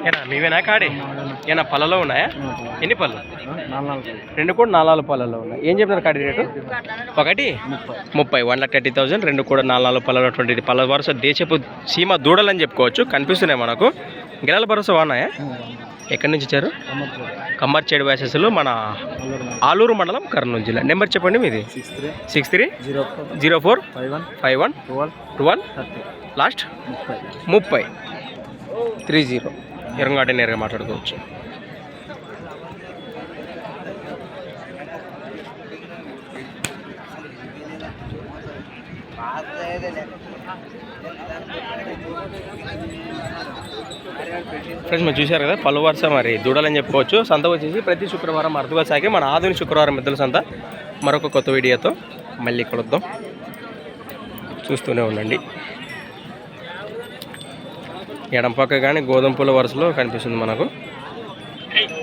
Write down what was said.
ఏనా మీవేనా కాడి ఏనా పళ్ళలో ఉన్నాయా? ఎన్ని పళ్ళు? 2 కూడా 4 పళ్ళలో ఉన్నాయి. ఏం చెప్తున్నారు కాడి రేటు? ఒకటి 30, 1,30,000. 2 కూడా 4 పళ్ళలో 20 పళ్ళ వరుస దేశపు సీమ దూడలని చెప్పుకోవచ్చు. కనిపిస్తున్నాయి మనకు. గిరాల భరోసా బాగున్నాయా? ఎక్కడి నుంచి వచ్చారు? కమ్మర్చేడు వ్యాసెస్లు మన ఆలూరు మండలం, కర్నూలు జిల్లా. నెంబర్ చెప్పండి మీది. 6304515112 లాస్ట్ 30 30. ఎరంగాటే నేరుగా మాట్లాడుకోవచ్చు. ఫ్రెండ్స్ మీరు చూశారు కదా పలు వరుస మరి దూడలని చెప్పుకోవచ్చు. సంత వచ్చేసి ప్రతి శుక్రవారం అర్థగా సాగే మన ఆధునిక శుక్రవారం మిద్దల సంత. మరొక కొత్త వీడియోతో మళ్ళీ కలుద్దాం. చూస్తూనే ఉండండి. ఎడం పక్క కానీ గోధుమ పూల వరుసలో కనిపిస్తుంది మనకు. రైట్.